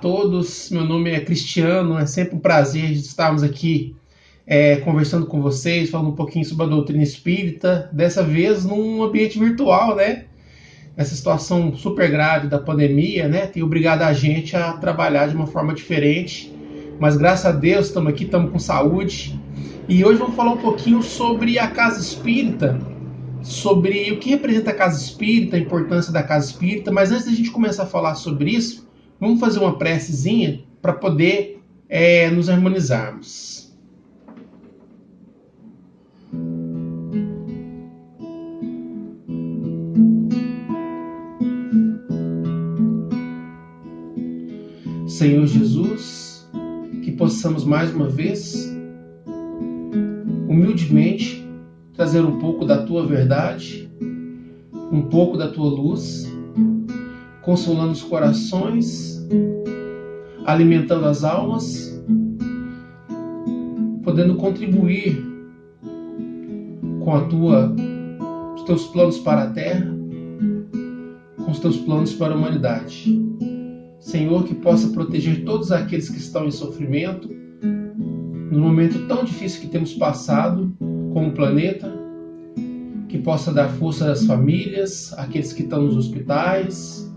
todos, meu nome é Cristiano, é sempre um prazer estarmos aqui conversando com vocês, falando um pouquinho sobre a doutrina espírita, dessa vez num ambiente virtual, né? Essa situação super grave da pandemia, né? Tem obrigado a gente a trabalhar de uma forma diferente, mas graças a Deus estamos aqui, estamos com saúde. E hoje vamos falar um pouquinho sobre a casa espírita, sobre o que representa a casa espírita, a importância da casa espírita, mas antes da gente começar a falar sobre isso, vamos fazer uma precezinha para poder nos harmonizarmos. Senhor Jesus, que possamos mais uma vez, humildemente, trazer um pouco da Tua verdade, um pouco da Tua luz, consolando os corações, alimentando as almas, podendo contribuir com os Teus planos para a Terra, com os Teus planos para a humanidade. Senhor, que possa proteger todos aqueles que estão em sofrimento, no momento tão difícil que temos passado como planeta, que possa dar força às famílias, àqueles que estão nos hospitais,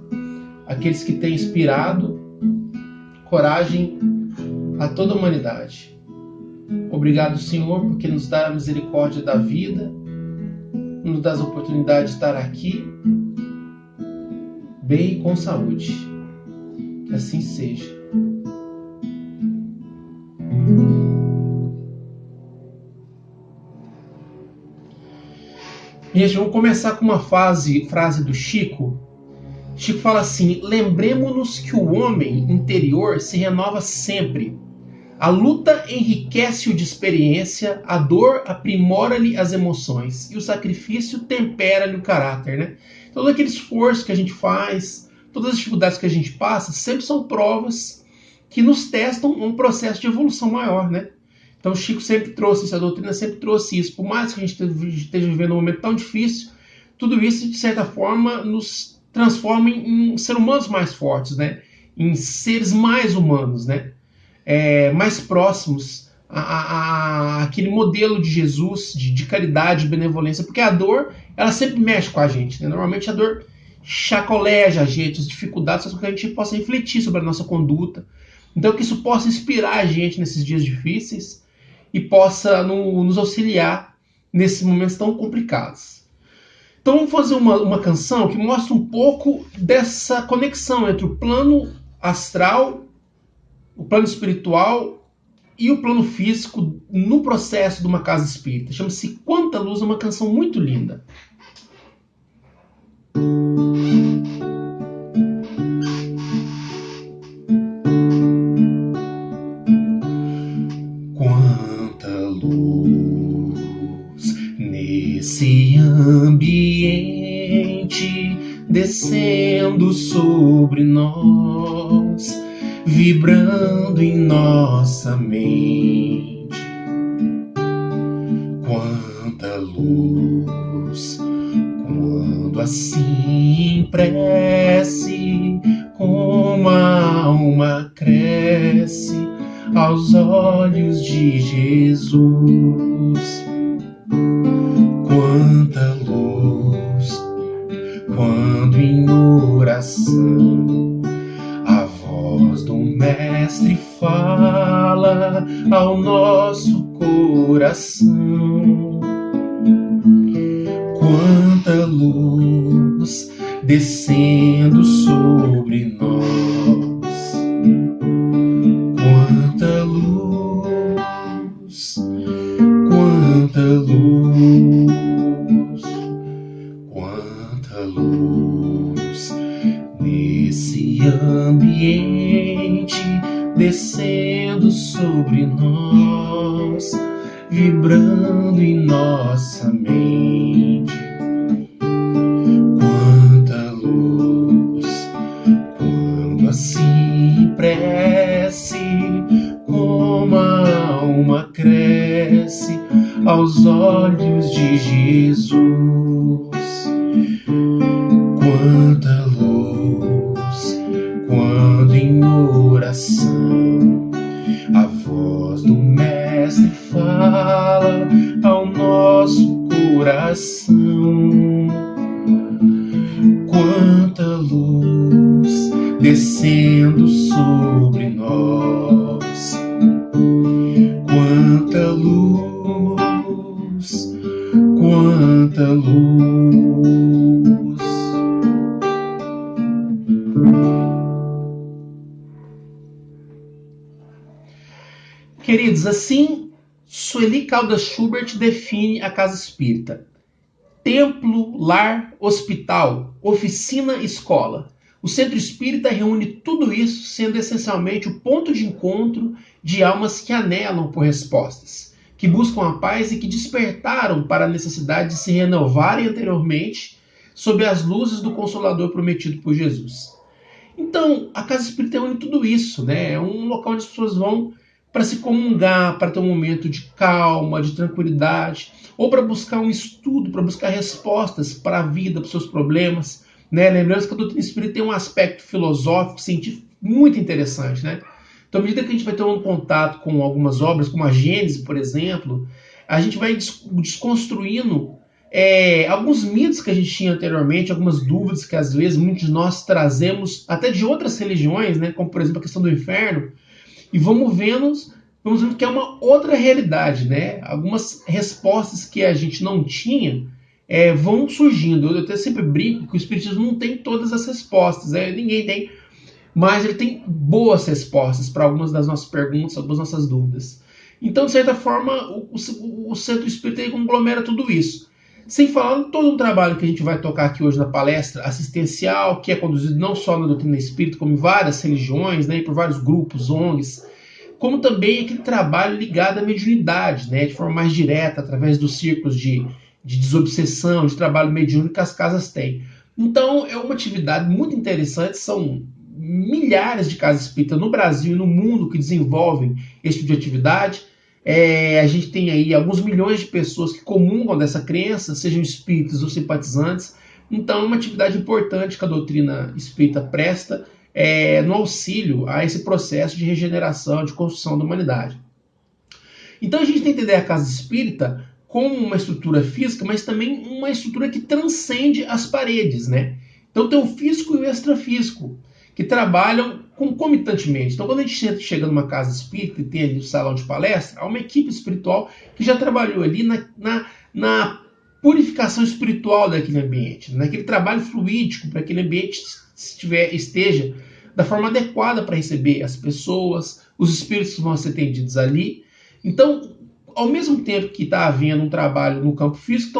àqueles que têm inspirado coragem a toda a humanidade. Obrigado, Senhor, porque nos dá a misericórdia da vida, nos dá a oportunidade de estar aqui, bem e com saúde. Que assim seja. Gente, vamos começar com uma frase do Chico. Chico fala assim: lembremos-nos que o homem interior se renova sempre. A luta enriquece-o de experiência, a dor aprimora-lhe as emoções e o sacrifício tempera-lhe o caráter, né? Todo aquele esforço que a gente faz, todas as dificuldades que a gente passa, sempre são provas que nos testam um processo de evolução maior, né? Então o Chico sempre trouxe isso, a doutrina sempre trouxe isso. Por mais que a gente esteja vivendo um momento tão difícil, tudo isso, de certa forma, nos transforma em seres humanos mais fortes, né? Em seres mais humanos, né? Mais próximos àquele modelo de Jesus, de caridade, de benevolência, porque a dor, ela sempre mexe com a gente, né? Normalmente a dor chacoleja a gente, as dificuldades, faz com que a gente possa refletir sobre a nossa conduta. Então que isso possa inspirar a gente nesses dias difíceis e possa nos auxiliar nesses momentos tão complicados. Então vamos fazer uma canção que mostra um pouco dessa conexão entre o plano astral, o plano espiritual e o plano físico no processo de uma casa espírita. Chama-se Quanta Luz, é uma canção muito linda. Quanta luz nesse ambiente descendo sobre nós, vibrando em nossa mente. Quanta luz, quando assim em prece, como a alma cresce aos olhos de Jesus. Quanta luz, quando em oração a voz do Mestre fala ao nosso coração. Quanta luz descendo sobre nós. Quanta luz, quanta luz, quanta luz nesse ambiente descendo sobre nós, vibrando em nossa mente. Quanta luz, quando assim prece, como a alma cresce aos olhos de Jesus. Quanta luz, quando em oração coração. Quanta luz descendo sobre nós. Quanta luz, quanta luz. Queridos, assim, Sueli Caldas Schubert define a casa espírita: templo, lar, hospital, oficina, escola. O centro espírita reúne tudo isso, sendo essencialmente o ponto de encontro de almas que anelam por respostas, que buscam a paz e que despertaram para a necessidade de se renovarem anteriormente sob as luzes do Consolador prometido por Jesus. Então, a casa espírita reúne tudo isso, né? É um local onde as pessoas vão para se comungar, para ter um momento de calma, de tranquilidade, ou para buscar um estudo, para buscar respostas para a vida, para os seus problemas, né? Lembrando que a doutrina espírita tem um aspecto filosófico, científico muito interessante, né? Então, à medida que a gente vai tendo um contato com algumas obras, como a Gênese, por exemplo, a gente vai desconstruindo alguns mitos que a gente tinha anteriormente, algumas dúvidas que às vezes muitos de nós trazemos até de outras religiões, né? Como por exemplo a questão do inferno, e vamos vendo que é uma outra realidade, né? Algumas respostas que a gente não tinha vão surgindo. Eu até sempre brinco que o Espiritismo não tem todas as respostas, ninguém tem, mas ele tem boas respostas para algumas das nossas perguntas, algumas das nossas dúvidas. Então, de certa forma, o Centro Espírita conglomera tudo isso. Sem falar em todo um trabalho que a gente vai tocar aqui hoje na palestra assistencial, que é conduzido não só na doutrina espírita, como em várias religiões, né, e por vários grupos, ONGs, como também aquele trabalho ligado à mediunidade, né, de forma mais direta, através dos círculos de desobsessão, de trabalho mediúnico que as casas têm. Então, é uma atividade muito interessante, são milhares de casas espíritas no Brasil e no mundo que desenvolvem esse tipo de atividade. A gente tem aí alguns milhões de pessoas que comungam dessa crença, sejam espíritas ou simpatizantes. Então, é uma atividade importante que a doutrina espírita presta no auxílio a esse processo de regeneração, de construção da humanidade. Então, a gente tem que entender a casa espírita como uma estrutura física, mas também uma estrutura que transcende as paredes, né? Então, tem o físico e o extrafísico, que trabalham concomitantemente. Então, quando a gente chega numa casa espírita e tem ali o salão de palestra, há uma equipe espiritual que já trabalhou ali na purificação espiritual daquele ambiente, naquele trabalho fluídico para que aquele ambiente esteja da forma adequada para receber as pessoas, os espíritos que vão ser atendidos ali. Então, ao mesmo tempo que está havendo um trabalho no campo físico,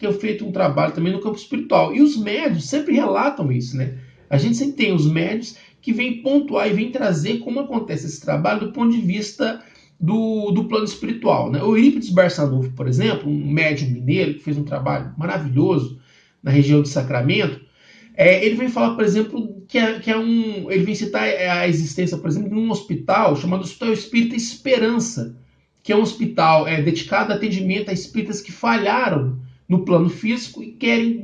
é feito um trabalho também no campo espiritual. E os médios sempre relatam isso, né? A gente sempre tem os médios que vêm pontuar e vêm trazer como acontece esse trabalho do ponto de vista do plano espiritual, né? O Eurípides Barçanufo, por exemplo, um médium mineiro que fez um trabalho maravilhoso na região de Sacramento, ele vem falar, por exemplo, ele vem citar a existência, por exemplo, de um hospital chamado Hospital Espírita Esperança, que é um hospital dedicado a atendimento a espíritas que falharam no plano físico e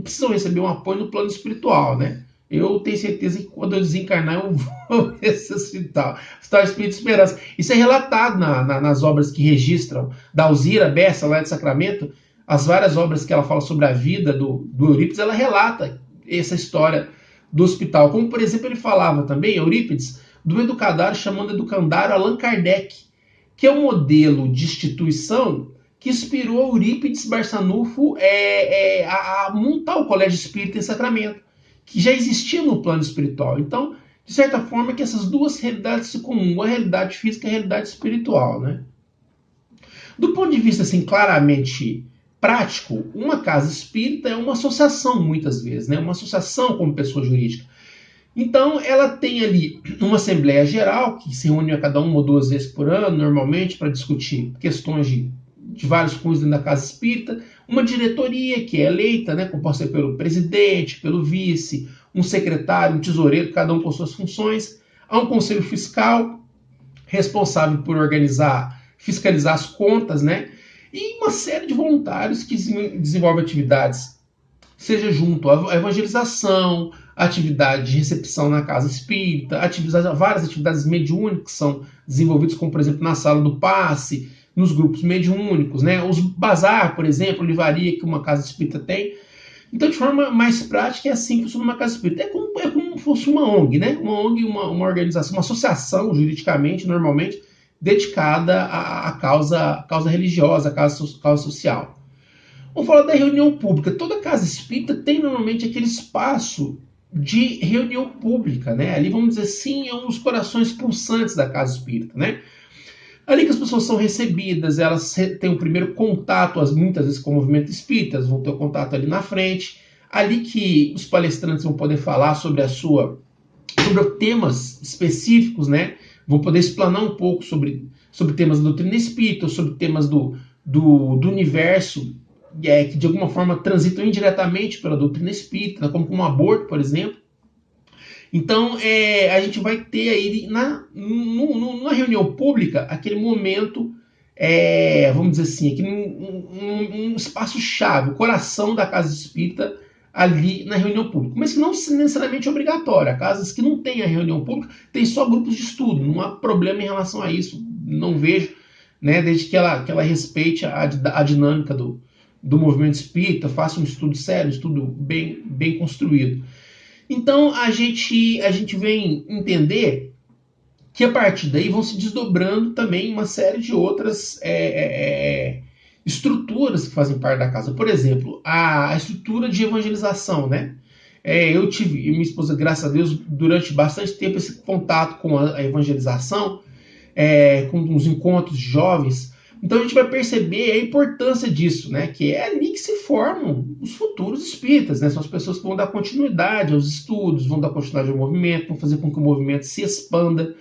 precisam receber um apoio no plano espiritual, né? Eu tenho certeza que quando eu desencarnar eu vou nesse hospital. Hospital Espírita Esperança. Isso é relatado nas obras que registram da Alzira Bessa, lá de Sacramento. As várias obras que ela fala sobre a vida do Eurípides, ela relata essa história do hospital. Como, por exemplo, ele falava também, Eurípides, do educandário chamando educandário Allan Kardec, que é um modelo de instituição que inspirou Eurípides Barçanufo a montar o Colégio Espírita em Sacramento, que já existia no plano espiritual. Então, de certa forma, que essas duas realidades se comungam, a realidade física e a realidade espiritual, né? Do ponto de vista, assim, claramente prático, uma casa espírita é uma associação, muitas vezes, né? Uma associação como pessoa jurídica. Então, ela tem ali uma Assembleia Geral, que se reúne a cada 1 ou 2 vezes por ano, normalmente, para discutir questões de vários cunhos dentro da casa espírita, uma diretoria que é eleita, né, composta pelo presidente, pelo vice, um secretário, um tesoureiro, cada um com suas funções. Há um conselho fiscal, responsável por fiscalizar as contas, né, e uma série de voluntários que desenvolvem atividades, seja junto à evangelização, atividade de recepção na casa espírita, várias atividades mediúnicas que são desenvolvidas, como por exemplo na sala do passe, nos grupos mediúnicos, né? Os bazar, por exemplo, livraria que uma casa espírita tem. Então, de forma mais prática, é assim que funciona uma casa espírita. É como se fosse uma ONG, né? Uma ONG, uma organização, uma associação, juridicamente, normalmente, dedicada à causa religiosa, à causa social. Vamos falar da reunião pública. Toda casa espírita tem normalmente aquele espaço de reunião pública, né? Ali, vamos dizer assim, é um dos corações pulsantes da casa espírita, né? Ali que as pessoas são recebidas, elas têm o primeiro contato, muitas vezes com o movimento espírita, vão ter o contato ali na frente. Ali que os palestrantes vão poder falar sobre temas específicos, né? Vão poder explanar um pouco sobre temas da doutrina espírita, sobre temas do universo, que de alguma forma transitam indiretamente pela doutrina espírita, como o aborto, por exemplo. Então, a gente vai ter aí numa reunião pública aquele momento, vamos dizer assim, um espaço-chave, o coração da casa espírita ali na reunião pública. Mas que não necessariamente é obrigatória. Casas que não têm a reunião pública, tem só grupos de estudo. Não há problema em relação a isso. Não vejo, né, desde que ela respeite a dinâmica do movimento espírita, faça um estudo sério, um estudo bem construído. Então, a gente vem entender que a partir daí vão se desdobrando também uma série de outras estruturas que fazem parte da casa. Por exemplo, a estrutura de evangelização, né? Eu tive, e minha esposa, graças a Deus, durante bastante tempo, esse contato com a evangelização, com os encontros de jovens. Então a gente vai perceber a importância disso, né? Que é ali que se formam os futuros espíritas, né? São as pessoas que vão dar continuidade aos estudos, vão dar continuidade ao movimento, vão fazer com que o movimento se expanda.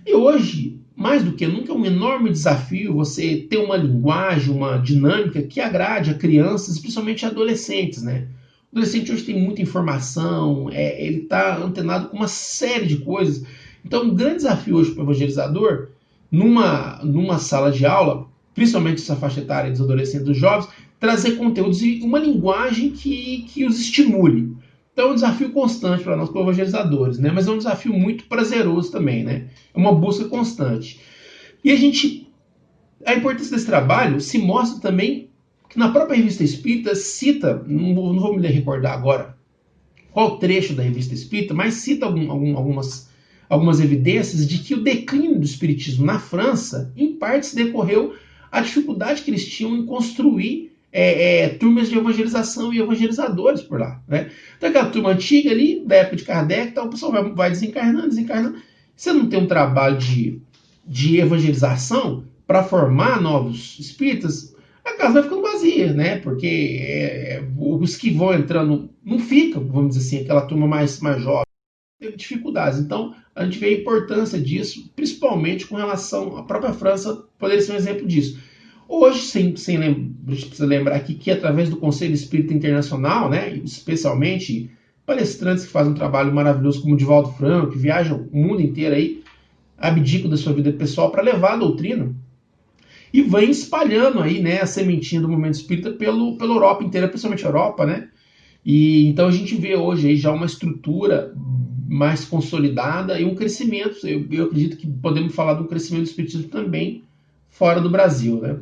E hoje, mais do que nunca, é um enorme desafio você ter uma linguagem, uma dinâmica que agrade a crianças, principalmente a adolescentes, né? O adolescente hoje tem muita informação, ele está antenado com uma série de coisas. Então, um grande desafio hoje para o evangelizador, numa sala de aula, principalmente essa faixa etária dos adolescentes e dos jovens, trazer conteúdos e uma linguagem que os estimule. Então é um desafio constante para nós, como evangelizadores, né? Mas é um desafio muito prazeroso também, né? É uma busca constante. E a importância desse trabalho se mostra também que na própria Revista Espírita cita, não vou me recordar agora qual trecho da Revista Espírita, mas cita algumas evidências de que o declínio do espiritismo na França, em parte, se decorreu à dificuldade que eles tinham em construir turmas de evangelização e evangelizadores por lá, né? Então aquela turma antiga ali, da época de Kardec, então, o pessoal vai desencarnando. Você não tem um trabalho de evangelização para formar novos espíritas, a casa vai ficando vazia, né? Porque os que vão entrando não ficam, vamos dizer assim, aquela turma mais jovem, teve dificuldades. Então, a gente vê a importância disso, principalmente com relação à própria França, poderia ser um exemplo disso. Hoje, a gente precisa lembrar aqui que através do Conselho Espírita Internacional, né, especialmente palestrantes que fazem um trabalho maravilhoso como o Divaldo Franco, que viajam o mundo inteiro aí, abdicam da sua vida pessoal para levar a doutrina, e vem espalhando aí, né, a sementinha do movimento espírita pela Europa inteira, principalmente a Europa, né? E então a gente vê hoje aí já uma estrutura mais consolidada e um crescimento. Eu acredito que podemos falar de um crescimento do espiritismo também fora do Brasil, né?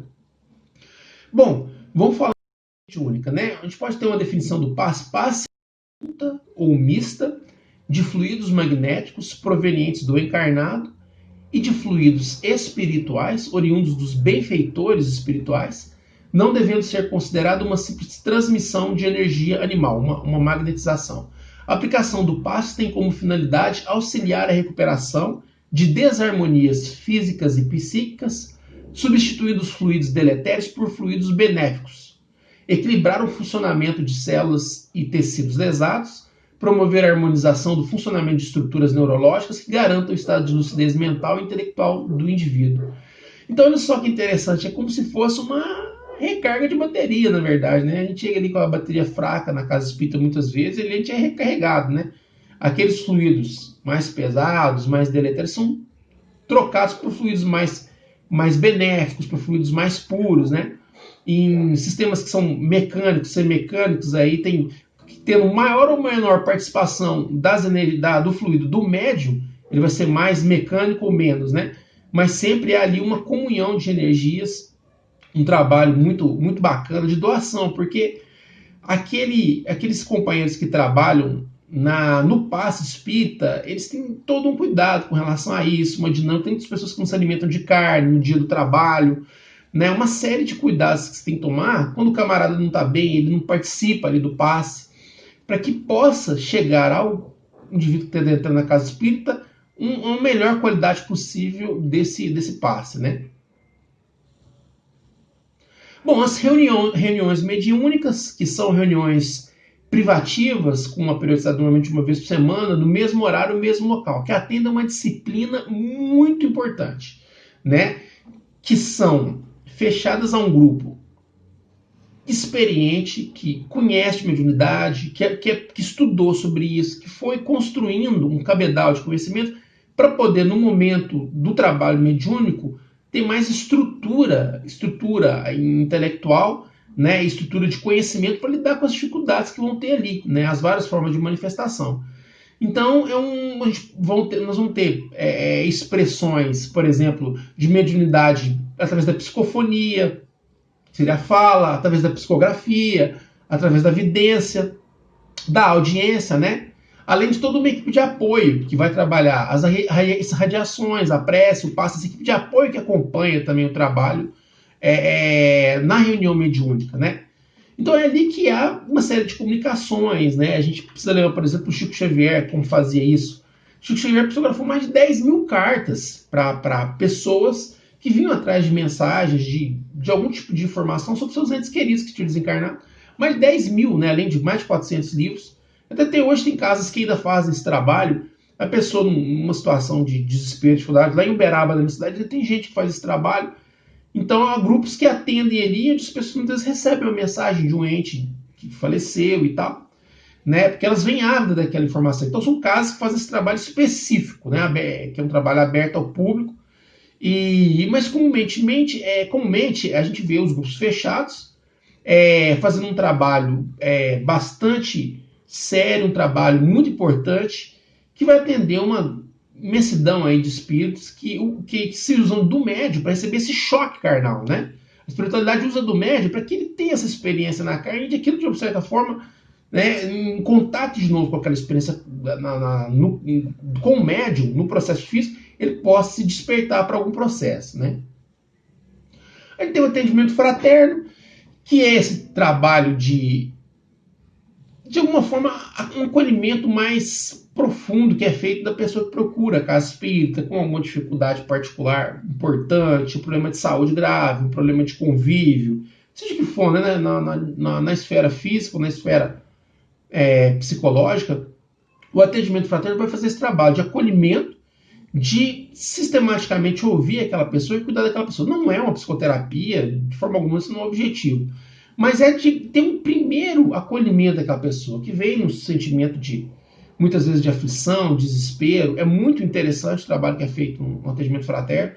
Bom, vamos falar de única, né? A gente pode ter uma definição do passe ou mista de fluidos magnéticos provenientes do encarnado e de fluidos espirituais oriundos dos benfeitores espirituais, não devendo ser considerado uma simples transmissão de energia animal, uma magnetização. A aplicação do passe tem como finalidade auxiliar a recuperação de desarmonias físicas e psíquicas, substituindo os fluidos deletérios por fluidos benéficos, equilibrar o funcionamento de células e tecidos lesados, promover a harmonização do funcionamento de estruturas neurológicas que garantam o estado de lucidez mental e intelectual do indivíduo. Então, olha só que interessante, é como se fosse uma recarga de bateria, na verdade, né? A gente chega ali com a bateria fraca na casa espírita muitas vezes, e a gente é recarregado, né? Aqueles fluidos mais pesados, mais deletérios, são trocados por fluidos mais benéficos, por fluidos mais puros, né? Em sistemas que são mecânicos, semimecânicos, aí tendo maior ou menor participação do fluido do médium, ele vai ser mais mecânico ou menos, né? mas sempre há ali uma comunhão de energias, um trabalho muito bacana de doação, porque aqueles companheiros que trabalham no passe espírita, eles têm todo um cuidado com relação a isso, uma dinâmica. Tem muitas pessoas que não se alimentam de carne no dia do trabalho, né? Uma série de cuidados que você tem que tomar quando o camarada não está bem, ele não participa ali do passe, para que possa chegar ao indivíduo que está entrando na casa espírita uma melhor qualidade possível desse passe, né? Bom, as reuniões mediúnicas, que são reuniões privativas, com uma periodicidade normalmente uma vez por semana, no mesmo horário, no mesmo local, que atendem a uma disciplina muito importante, né? Que são fechadas a um grupo experiente, que conhece mediunidade, que estudou sobre isso, que foi construindo um cabedal de conhecimento para poder, no momento do trabalho mediúnico, ter mais estrutura intelectual, né, estrutura de conhecimento para lidar com as dificuldades que vão ter ali, né, as várias formas de manifestação. Então, nós vamos ter expressões, por exemplo, de mediunidade através da psicofonia, que seria a fala, através da psicografia, através da vidência, da audiência, né? Além de toda uma equipe de apoio que vai trabalhar as radiações, a prece, o passe, essa equipe de apoio que acompanha também o trabalho na reunião mediúnica, né? Então é ali que há uma série de comunicações, né? A gente precisa lembrar, por exemplo, o Chico Xavier, como fazia isso. O Chico Xavier psicografou mais de 10 mil cartas para pessoas que vinham atrás de mensagens, de algum tipo de informação sobre seus entes queridos que tinham desencarnado. Mais de 10 mil, né? Além de mais de 400 livros. Até hoje tem casas que ainda fazem esse trabalho. A pessoa, numa situação de desespero, de dificuldade, lá em Uberaba, na minha cidade, tem gente que faz esse trabalho. Então, há grupos que atendem ali, onde as pessoas muitas vezes recebem uma mensagem de um ente que faleceu e tal, né? Porque elas vêm ávidas daquela informação. Então, são casas que fazem esse trabalho específico, né? Que é um trabalho aberto ao público. Mas comumente a gente vê os grupos fechados fazendo um trabalho bastante sério, um trabalho muito importante, que vai atender uma imensidão aí de espíritos que se usam do médium para receber esse choque carnal, né? A espiritualidade usa do médium para que ele tenha essa experiência na carne e de aquilo, de certa forma, né, em contato de novo com aquela experiência com o médium, no processo físico, ele possa se despertar para algum processo, né? A gente tem o atendimento fraterno, que é esse trabalho de alguma forma, um acolhimento mais profundo que é feito da pessoa que procura a casa espírita com alguma dificuldade particular, importante, um problema de saúde grave, um problema de convívio, seja que for, né, na esfera física, na esfera psicológica. O atendimento fraterno vai fazer esse trabalho de acolhimento, de sistematicamente ouvir aquela pessoa e cuidar daquela pessoa. Não é uma psicoterapia, de forma alguma, isso não é o objetivo. Mas é de ter um primeiro acolhimento daquela pessoa, que vem no sentimento muitas vezes, de aflição, desespero. É muito interessante o trabalho que é feito no atendimento fraterno.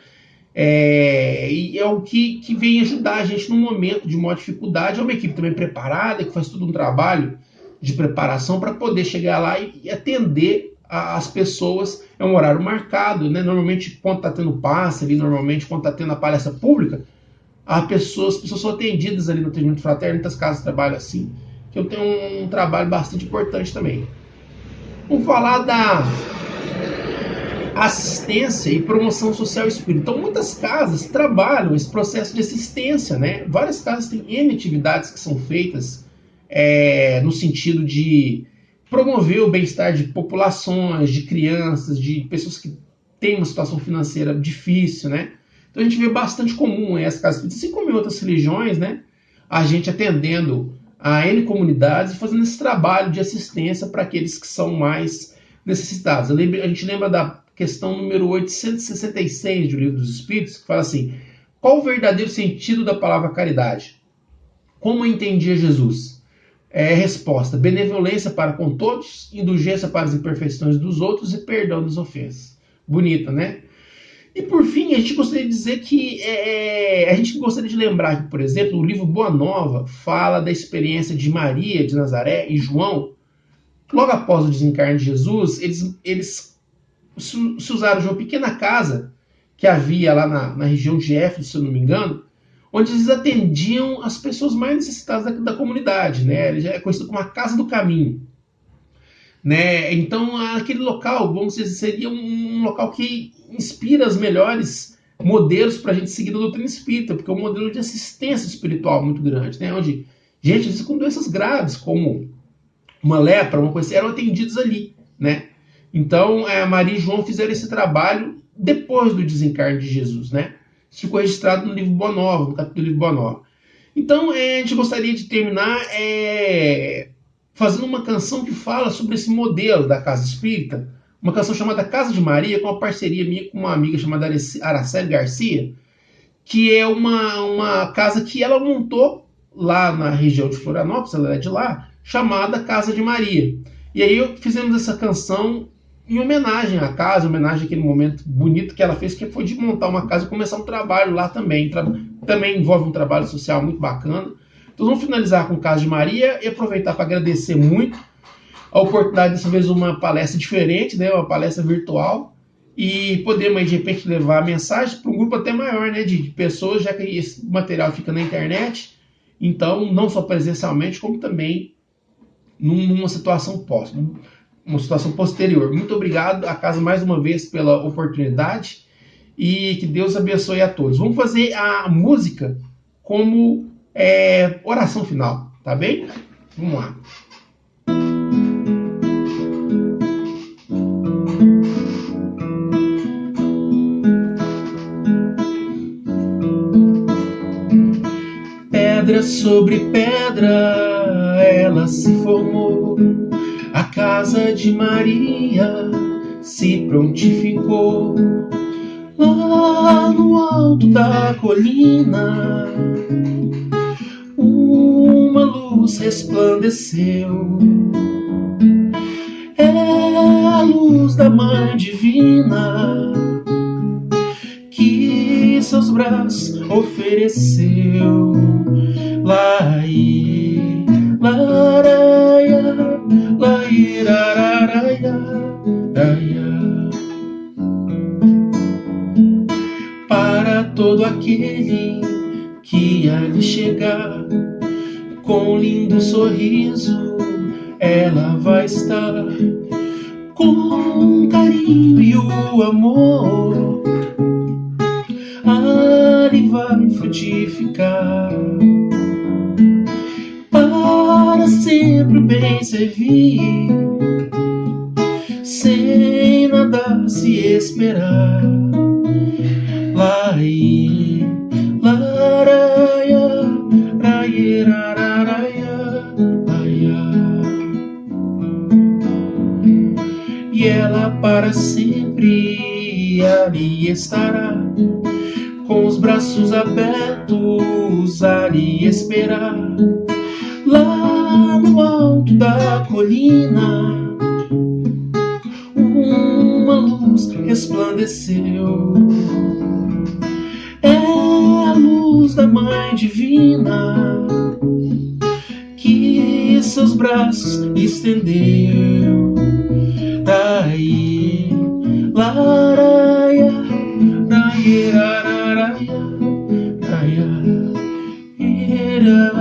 E é o que vem ajudar a gente num momento de maior dificuldade. É uma equipe também preparada, que faz todo um trabalho de preparação para poder chegar lá e atender as pessoas. É um horário marcado, né? Normalmente, quando está tendo passe ali, normalmente, quando está tendo a palestra pública, as pessoas são atendidas ali no atendimento fraterno. Muitas casas trabalham assim, que eu tenho um trabalho bastante importante também. Vamos falar da assistência e promoção social espírita. Então, muitas casas trabalham esse processo de assistência, né? Várias casas têm N atividades que são feitas no sentido de promover o bem-estar de populações, de crianças, de pessoas que têm uma situação financeira difícil, né? Então a gente vê bastante comum essas casas espíritas, assim como em outras religiões, né? A gente atendendo a N comunidades e fazendo esse trabalho de assistência para aqueles que são mais necessitados. A gente lembra da questão número 866 do Livro dos Espíritos, que fala assim: qual o verdadeiro sentido da palavra caridade? Como entendia Jesus? Resposta: benevolência para com todos, indulgência para as imperfeições dos outros e perdão das ofensas. Bonita, né? E por fim, a gente gostaria de dizer que a gente gostaria de lembrar que, por exemplo, o livro Boa Nova fala da experiência de Maria de Nazaré e João. Logo após o desencarne de Jesus, eles se usaram de uma pequena casa que havia lá na região de Éfeso, se eu não me engano, onde eles atendiam as pessoas mais necessitadas da comunidade, né? Ele já é conhecido como a Casa do Caminho, né? Então, aquele local, vamos dizer, seria um local que inspira os melhores modelos para a gente seguir da doutrina espírita, porque é um modelo de assistência espiritual muito grande, né? Onde gente, às vezes, com doenças graves, como uma lepra, uma coisa assim, eram atendidos ali, né? Então, Maria e João fizeram esse trabalho depois do desencarne de Jesus, né? Isso ficou registrado no livro Boa Nova, no capítulo do livro Boa Nova. Então, a gente gostaria de terminar fazendo uma canção que fala sobre esse modelo da Casa Espírita, uma canção chamada Casa de Maria, com uma parceria minha com uma amiga chamada Araceli Garcia, que é uma casa que ela montou lá na região de Florianópolis, ela é de lá, chamada Casa de Maria. E aí fizemos essa canção em homenagem à casa, em homenagem àquele momento bonito que ela fez, que foi de montar uma casa e começar um trabalho lá também. Também envolve um trabalho social muito bacana. Então vamos finalizar com Casa de Maria e aproveitar para agradecer muito a oportunidade, dessa vez, uma palestra diferente, né, uma palestra virtual, e podemos, de repente, levar a mensagem para um grupo até maior, né, de pessoas, já que esse material fica na internet, então, não só presencialmente, como também numa situação uma situação posterior. Muito obrigado à casa mais uma vez pela oportunidade e que Deus abençoe a todos. Vamos fazer a música como oração final, tá bem? Vamos lá. Pedra sobre pedra ela se formou, a casa de Maria se prontificou. Lá no alto da colina uma luz resplandeceu. É a luz da Mãe Divina que seus braços ofereceu. Lai, laraia, lairararaia, para todo aquele que ali chegar, com lindo sorriso ela vai estar, com carinho e o amor ali vai frutificar, para sempre o bem servir, sem nada se esperar. Lai, laraia, raieraraia, laia. E ela para sempre ali estará, com os braços abertos ali esperar. Lá no alto da colina uma luz resplandeceu. É a luz da Mãe Divina que seus braços estendeu. Daí, laraia, raia, raia, raia, raia.